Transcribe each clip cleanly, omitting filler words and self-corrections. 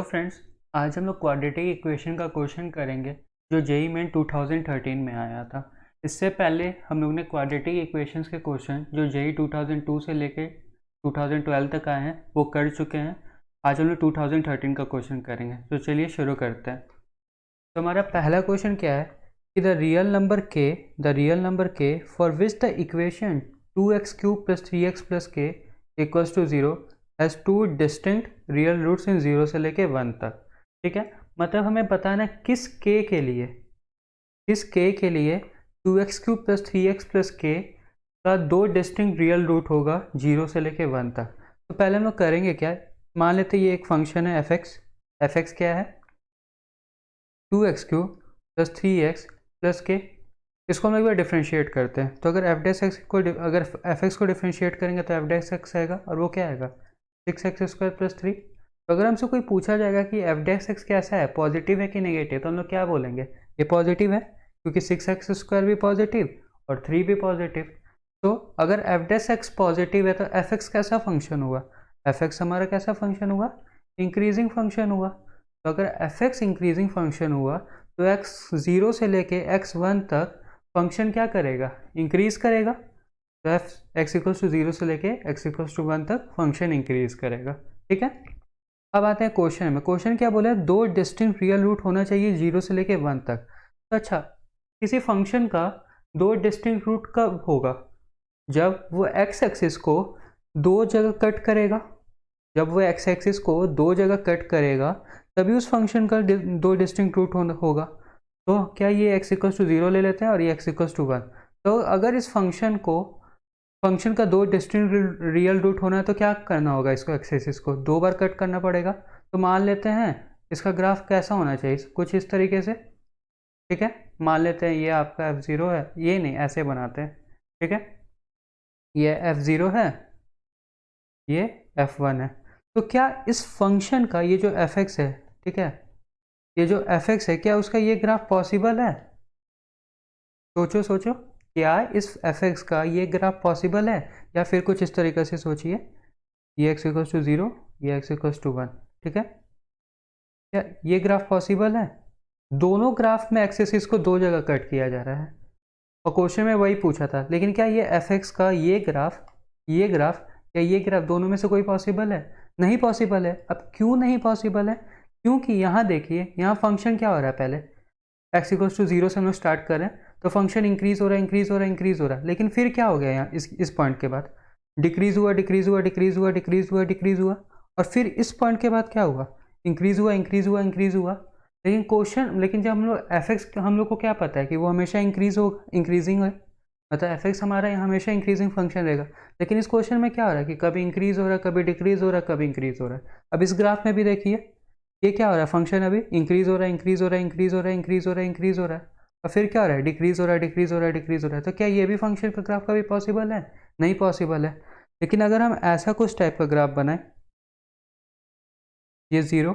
तो फ्रेंड्स, आज हम लोग क्वाड्रेटिक इक्वेशन का क्वेश्चन करेंगे जो जेईई मेन 2013 में आया था। इससे पहले हम लोग ने क्वाड्रेटिक इक्वेशंस के क्वेश्चन जो जेईई 2002 से लेके 2012 तक आए हैं वो कर चुके हैं। आज हम लोग 2013 का क्वेश्चन करेंगे, तो चलिए शुरू करते हैं। तो हमारा पहला क्वेश्चन क्या है कि द रियल नंबर के for which the equation 2x³ + 3x + k = 0 has two distinct real roots in 0 से लेके 1 तक। ठीक है, मतलब हमें बताना किस k के लिए 2x³ + 3x + k का दो डिस्टिंक्ट रियल रूट होगा 0 से लेके 1 तक। तो पहले हम लोग करेंगे क्या, मान लेते ये एक फंक्शन है f(x) क्या है 2x³ + 3x + k। इसको हम एक बार डिफ्रेंशिएट करते हैं। तो अगर f(x) को डिफ्रेंशिएट करेंगे तो f(x) आएगा और वो क्या आएगा 6x² + 3। तो अगर हमसे कोई पूछा जाएगा कि f(x) कैसा है, पॉजिटिव है कि नेगेटिव, तो हम लोग क्या बोलेंगे, ये पॉजिटिव है क्योंकि 6x² भी पॉजिटिव और 3 भी पॉजिटिव। तो अगर f(x) पॉजिटिव है तो f(x) कैसा फंक्शन हुआ, f(x) हमारा कैसा फंक्शन हुआ, इंक्रीजिंग फंक्शन हुआ। तो अगर f(x) इंक्रीजिंग फंक्शन हुआ तो x 0 से लेके x1 तक फंक्शन क्या करेगा, इंक्रीज करेगा। तो x = 0 से लेके x = 1 तक फंक्शन इंक्रीज करेगा। ठीक है, अब आते हैं क्वेश्चन में। क्वेश्चन क्या बोला है, दो डिस्टिंक्ट रियल रूट होना चाहिए 0 से लेके 1 तक। तो अच्छा, किसी फंक्शन का दो डिस्टिंक्ट रूट कब होगा, जब वो x एक्सिस को दो जगह कट करेगा। जब वो x एक्सिस को दो जगह कट करेगा तभी उस फंक्शन का दो डिस्टिंक्ट रूट होगा। तो क्या ये x = 0 ले लेते हैं और ये x = 1। तो अगर इस फंक्शन का दो डिस्टिंक्ट रियल रूट होना है तो क्या करना होगा, इसको x एक्सिस को दो बार कट करना पड़ेगा। तो मान लेते हैं इसका ग्राफ कैसा होना चाहिए, कुछ इस तरीके से। ठीक है, मान लेते हैं ये आपका f0 है, ये नहीं ऐसे बनाते हैं। ठीक है, ये f0 है, ये f1 है। तो क्या इस फंक्शन का ये जो f(x) है, ठीक है, ये जो f(x) है, क्या उसका ये ग्राफ पॉसिबल है, सोचो सोचो, क्या इस f(x) का ये ग्राफ पॉसिबल है, या फिर कुछ इस तरीके से सोचिए, ये x = 0, ये x = 1। ठीक है, क्या ये ग्राफ पॉसिबल है, दोनों ग्राफ में एक्सिस को दो जगह कट किया जा रहा है और क्वेश्चन में वही पूछा था। लेकिन क्या ये f(x) का ये ग्राफ या ये ग्राफ दोनों में से कोई पॉसिबल है, नहीं पॉसिबल है। अब क्यों नहीं पॉसिबल है, क्योंकि यहाँ देखिए, यहाँ फंक्शन क्या हो रहा है, पहले x = 0 से हम लोग स्टार्ट कर रहे हैं तो फंक्शन इंक्रीज हो रहा है, लेकिन फिर क्या हो गया यहाँ इस पॉइंट के बाद डिक्रीज हुआ और फिर इस पॉइंट के बाद क्या हुआ, इंक्रीज हुआ। लेकिन जब हम लोग f(x) हम लोग को क्या पता है कि वो हमेशा इंक्रीजिंग है, मतलब f(x) हमारा यहाँ हमेशा इंक्रीजिंग फंक्शन रहेगा। लेकिन इस क्वेश्चन में क्या हो रहा है कि कभी इंक्रीज हो रहा है, कभी डिक्रीज हो रहा है, कभी इंक्रीज हो रहा है। अब इस ग्राफ में भी देखिए ये क्या हो रहा है, फंक्शन अभी इंक्रीज हो रहा है और फिर क्या हो रहा है, डिक्रीज हो रहा है। तो क्या ये भी फंक्शन का ग्राफ कभी पॉसिबल है, नहीं पॉसिबल है। लेकिन अगर हम ऐसा कुछ टाइप का ग्राफ बनाए, ये 0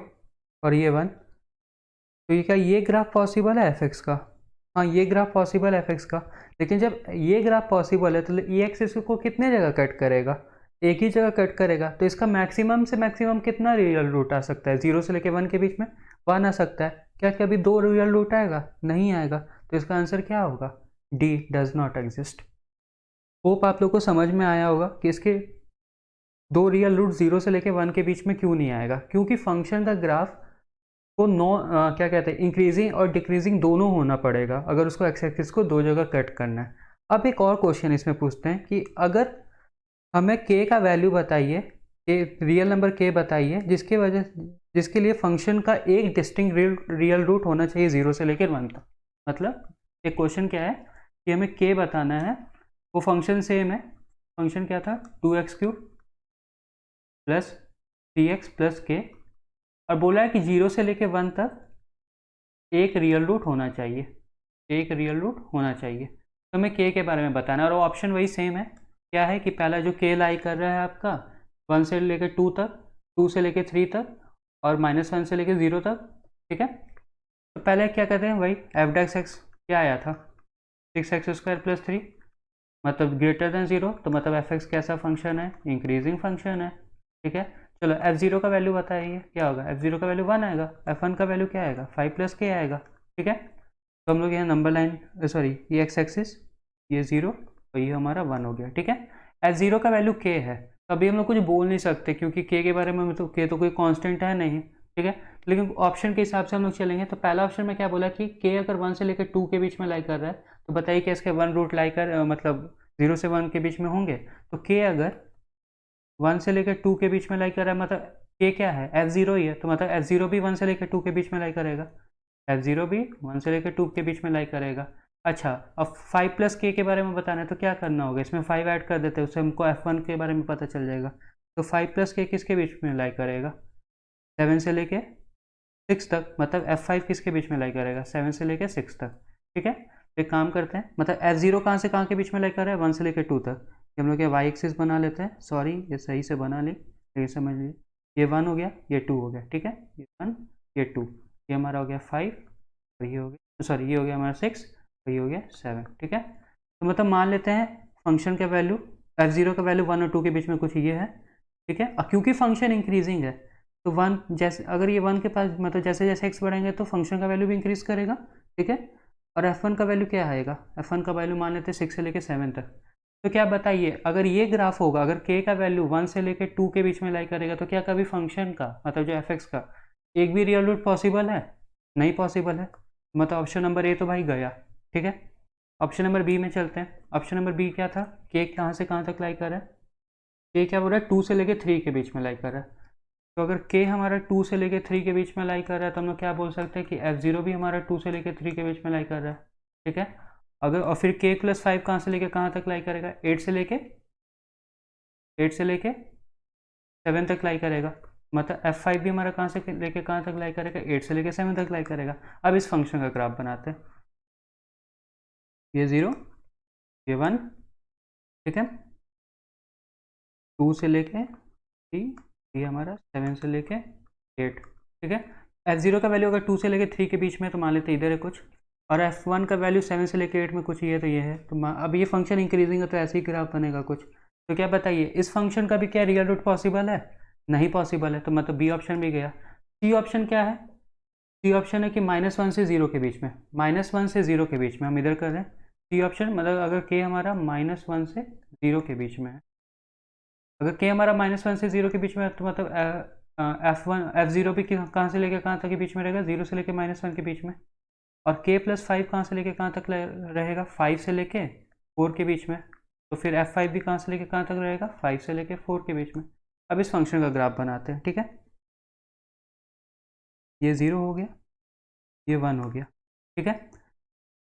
और ये 1, तो ये क्या ये ग्राफ पॉसिबल है f(x) का, हाँ ये ग्राफ पॉसिबल है f(x) का। लेकिन जब ये ग्राफ पॉसिबल है तो ये एक्सिस को कितने जगह कट करेगा, एक ही जगह कट करेगा। तो इसका मैक्सिमम से मैक्सिमम कितना रियल रूट आ सकता है, 0 से लेके 1 के बीच में 1 आ सकता है। क्या कभी दो रियल रूट आएगा, नहीं आएगा। तो इसका आंसर क्या होगा, D does not exist. Hope आप लोग को समझ में आया होगा कि इसके दो रियल रूट 0 से लेके 1 के बीच में क्यों नहीं आएगा, क्योंकि फंक्शन का ग्राफ को क्या कहते हैं, इंक्रीजिंग और डिक्रीजिंग दोनों होना पड़ेगा अगर उसको एक्स एक्सिस को दो जगह कट करना है। अब एक और क्वेश्चन इसमें पूछते हैं कि अगर हमें k का वैल्यू बताइए, रियल नंबर k बताइए जिसके लिए फंक्शन का एक डिस्टिंक्ट रियल रूट होना चाहिए 0 से लेकर 1 तक। मतलब एक क्वेश्चन क्या है कि हमें k बताना है, वो फंक्शन सेम है, फंक्शन क्या था 2x³ + 3x + k, और बोला है कि 0 से लेके 1 तक एक रियल रूट होना चाहिए, तो हमें k के बारे में बताना है। और ऑप्शन वही सेम है, क्या है कि पहला जो k लाई कर रहा है आपका 1 से लेकर 2 तक, 2 से लेकर 3 तक और -1 से लेकर 0 तक। ठीक है, तो पहले क्या कहते हैं, वही f(x) क्या आया था 6x² + 3, मतलब ग्रेटर देन 0, तो मतलब f(x) कैसा फंक्शन है, इंक्रीजिंग फंक्शन है। ठीक है, चलो F0 का वैल्यू बताइए क्या होगा। F0 का वैल्यू 1 आएगा, F1 का वैल्यू क्या आएगा 5 + k आएगा। ठीक है, तो हम लोग यहाँ नंबर लाइन सॉरी ये एक्स एक्सिस ये 0 और ये हमारा 1 हो गया। ठीक है, F0 का वैल्यू k है, तो अभी हम लोग कुछ बोल नहीं सकते क्योंकि k के बारे में तो k तो कोई कांस्टेंट है नहीं। ठीक है, लेकिन ऑप्शन के हिसाब से हम लोग चलेंगे। तो पहला ऑप्शन में क्या बोला कि k अगर 1 से लेकर 2 के बीच में लाई कर रहा है, तो बताइए कि इसके 1 रूट लाई कर मतलब 0 से 1 के बीच में होंगे। तो k अगर 1 से लेकर 2 के बीच में लाई कर रहा है, मतलब k क्या है F0 ही है, तो मतलब F0 भी 1 से लेकर 2 के बीच में लाई करेगा। F0 भी 1 से लेकर 2 के बीच में लाई करेगा। अच्छा, अब 5 + k के बारे में बताना है तो क्या करना होगा, इसमें 5 ऐड कर देते हैं, उससे हमको F1 के बारे में पता चल जाएगा। तो 5 + k किसके बीच में लाई करेगा 7 से लेके 6 तक, मतलब F5 किसके बीच में लाई करेगा 7 से लेके 6 तक। ठीक है, तो एक काम करते हैं, मतलब F0 कहाँ से कहाँ के बीच में लाई कर रहा है 1 से लेकर 2 तक। हम लोग ये वाई एक्सिस बना लेते हैं, सॉरी ये सही से बना ली, ये समझ लीजिए, ये 1 हो गया ये 2 हो गया। ठीक है, ये 1 ये 2, ये हमारा हो गया 5 और ये हो गया सॉरी ये हो गया हमारा 6 और ये हो गया 7। ठीक है, तो मतलब मान लेते हैं फंक्शन का वैल्यू F0 का वैल्यू 1 और 2 के बीच में कुछ ये है। ठीक है, क्योंकि फंक्शन इंक्रीजिंग है तो 1 जैसे अगर ये 1 के पास मतलब जैसे जैसे x बढ़ेंगे तो फंक्शन का वैल्यू भी इंक्रीज करेगा। ठीक है, और F1 का वैल्यू क्या आएगा, F1 का वैल्यू मान लेते हैं 6 से लेकर 7 तक। तो क्या बताइए, अगर ये ग्राफ होगा, अगर k का वैल्यू 1 से लेकर 2 के बीच में लाई करेगा, तो क्या कभी फंक्शन का मतलब जो fx का एक भी रियल रूट पॉसिबल है, नहीं पॉसिबल है। मतलब ऑप्शन नंबर ए तो भाई गया। ठीक है, ऑप्शन नंबर बी में चलते हैं। ऑप्शन नंबर बी क्या था, k कहाँ से कहाँ तक लाई कर रहा है, k क्या बोल रहा है 2 से लेकर 3 के बीच में लाई कर रहा है। तो अगर k हमारा 2 से लेकर 3 के बीच में लाई कर रहा है तो हम लोग क्या बोल सकते हैं कि F0 भी हमारा 2 से लेकर 3 के बीच में लाई कर रहा है। ठीक है, अगर और फिर k + 5 कहाँ से लेकर कहाँ तक लाई करेगा 8 से लेके 7 तक लाई करेगा। मतलब F5 भी हमारा कहाँ से लेके कहाँ तक लाई करेगा 8 से लेके 7 तक लाई करेगा। अब इस फंक्शन का ग्राफ बनाते हैं, ये 0 ये 1। ठीक है, 2 से लेके 3, ये हमारा 7 से लेके 8। ठीक है, F0 का वैल्यू अगर 2 से लेके 3 के बीच में तो मान लेते इधर है कुछ, और F1 का वैल्यू 7 से लेके 8 में कुछ ये तो ये है। तो अब ये फंक्शन इंक्रीजिंग है तो ऐसे ही ग्राफ बनेगा कुछ। तो क्या बताइए इस फंक्शन का भी क्या रियल रूट पॉसिबल है, नहीं पॉसिबल है, तो मतलब बी ऑप्शन भी गया। सी ऑप्शन क्या है, सी ऑप्शन है कि -1 से 0 के बीच में, -1 से 0 के बीच में हम इधर कर रहे हैं। सी ऑप्शन मतलब अगर k हमारा -1 से 0 के बीच में है, अगर k हमारा -1 से 0 के बीच में है तो मतलब F0 भी कहाँ से लेके कहाँ तक के बीच में रहेगा 0 से लेके -1 के बीच में। और k + 5 कहाँ से लेके कहाँ तक रहेगा 5 से लेके 4 के बीच में। तो फिर F5 भी कहाँ से लेके कहाँ तक रहेगा 5 से लेके 4 के बीच में। अब इस फंक्शन का ग्राफ बनाते हैं। ठीक है, ये 0 हो गया ये 1 हो गया। ठीक है,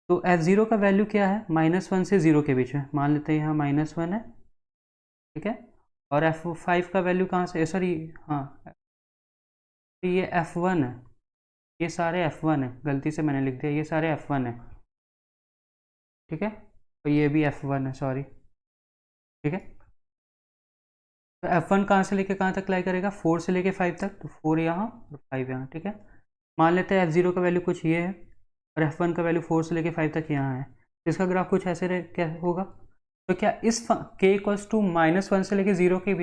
तो F0 का वैल्यू क्या है -1 से 0 के बीच में, मान लेते हैं यहाँ -1 है। ठीक है, और F5 का वैल्यू कहाँ से सॉरी हाँ ये F1 है, ये सारे F1 है, गलती से मैंने लिख दिया ये सारे F1 है। ठीक है, तो ये भी F1 है सॉरी। ठीक है, तो F1 कहाँ से लेके कहाँ तक लाई करेगा 4 से लेके 5 तक, तो 4 यहाँ और 5 यहाँ। ठीक है, मान लेते हैं F0 का वैल्यू कुछ ये है और F1 का वैल्यू 4 से लेके 5 तक यहाँ है, तो इसका ग्राफ कुछ ऐसे क्या होगा। तो क्या इस k = -1 से लेके 0 के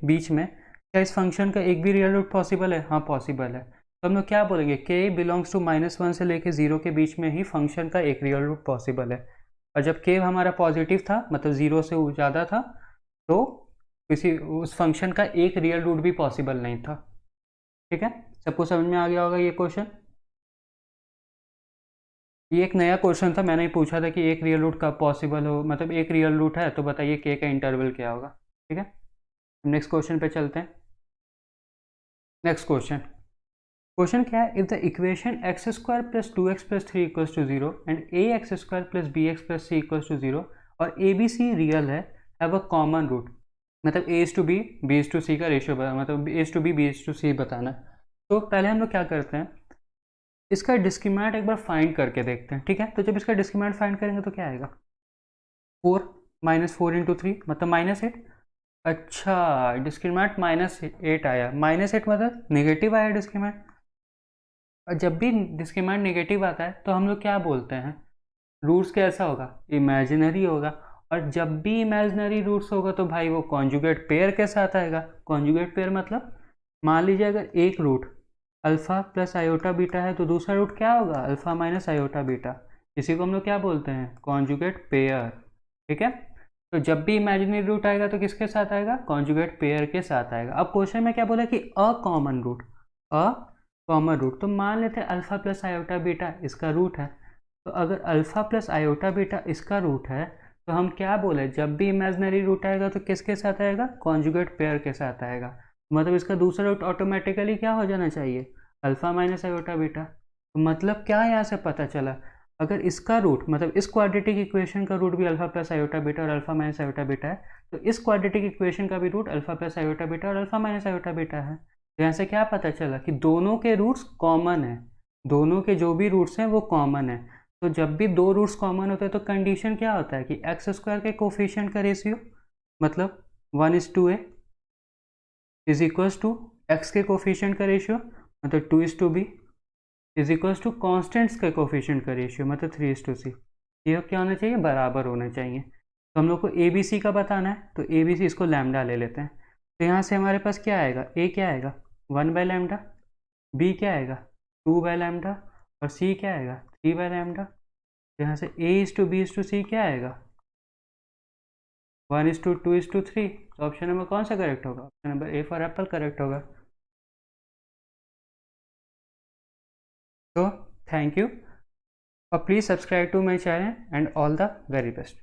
बीच में क्या इस फंक्शन का एक भी रियल रूट पॉसिबल है, हाँ पॉसिबल है। तो हम लोग क्या बोलेंगे k बिलोंग्स टू -1 से लेके 0 के बीच में ही फंक्शन का एक रियल रूट पॉसिबल है। और जब k हमारा पॉजिटिव था मतलब 0 से ज़्यादा था तो किसी उस फंक्शन का एक रियल रूट भी पॉसिबल नहीं था। ठीक है, सबको समझ में आ गया होगा ये क्वेश्चन। ये एक नया क्वेश्चन था, मैंने ही पूछा था कि एक रियल रूट कब पॉसिबल हो, मतलब एक रियल रूट है तो बताइए k का इंटरवल क्या होगा। ठीक है, नेक्स्ट क्वेश्चन पे चलते हैं। नेक्स्ट क्वेश्चन, क्वेश्चन क्या है, if the equation x² + 2x + 3 = 0 and ax² + bx + c = 0 और abc रियल है, हैव अ कॉमन रूट, मतलब a/b b/c का रेशियो मतलब a/b b/c बताना है। तो पहले हम लोग क्या करते हैं, इसका डिस्क्रिमिनेंट एक बार फाइंड करके देखते हैं। ठीक है, तो जब इसका डिस्क्रिमिनेंट फाइंड करेंगे तो क्या आएगा 4 -4 × 3 मतलब -8। अच्छा, डिस्क्रिमिनेंट -8 आया, -8 मतलब नेगेटिव आया डिस्क्रिमिनेंट। और जब भी डिस्क्रिमिनेंट नेगेटिव आता है तो हम लोग क्या बोलते हैं, रूट्स कैसा होगा इमेजिनरी होगा। और जब भी इमेजिनरी रूट्स होगा तो भाई वो कॉन्जुगेट पेयर के साथ आएगा। कॉन्जुगेट पेयर मतलब मान लीजिए अगर एक root alpha plus iota beta है तो दूसरा रूट क्या होगा, अल्फ़ा माइनस आयोटा बीटा। इसी को हम लोग क्या बोलते हैं, कॉन्जुगेट पेयर। ठीक है, तो जब भी इमेजिनरी रूट आएगा तो किसके साथ आएगा, कॉन्जुगेट पेयर के साथ आएगा। अब क्वेश्चन में क्या बोला कि a common root, a common root, तो मान लेते हैं अल्फ़ा प्लस आयोटा बीटा इसका रूट है। तो अगर अल्फ़ा प्लस आयोटा बीटा इसका रूट है तो हम क्या बोले, जब भी इमेजिनरी रूट आएगा तो किसके साथ आएगा, कॉन्जुगेट पेयर के साथ आएगा। मतलब इसका दूसरा रूट ऑटोमेटिकली क्या हो जाना चाहिए, अल्फ़ा माइनस आयोटा बीटा। तो मतलब क्या यहाँ से पता चला, अगर इसका रूट मतलब इस क्वाड्रेटिक इक्वेशन का रूट भी अल्फा प्लस आयोटा बीटा और अल्फा माइनस आयोटा बीटा है, तो इस क्वाड्रेटिक इक्वेशन का भी root alpha plus iota beta और अल्फा माइनस आयोटा बीटा है। तो यहाँ से क्या पता चला कि दोनों के रूट्स कॉमन है, दोनों के जो भी रूट्स हैं वो कॉमन है। तो जब भी दो रूट्स कॉमन होते हैं तो कंडीशन क्या होता है कि एक्स स्क्वायर के कोफिशिएंट का रेशियो मतलब 1:a is equals to x के कोफिशिएंट का रेशियो मतलब 2:b is equals to constants के कोफिशिएंट का रेशियो मतलब 3:c। ये क्या होना चाहिए, बराबर होना चाहिए। तो हम लोग को ए बी सी का बताना है, तो ए बी सी इसको लैम्डा ले लेते हैं। तो यहाँ से हमारे पास क्या आएगा, ए क्या आएगा 1/λ, बी क्या आएगा 2/λ और सी क्या आएगा 3/λ। तो यहाँ से A is to B is to C क्या आएगा 1:2:3। तो ऑप्शन नंबर कौन सा करेक्ट होगा, option number A for Apple correct होगा। So thank you. Please subscribe to my channel and all the very best.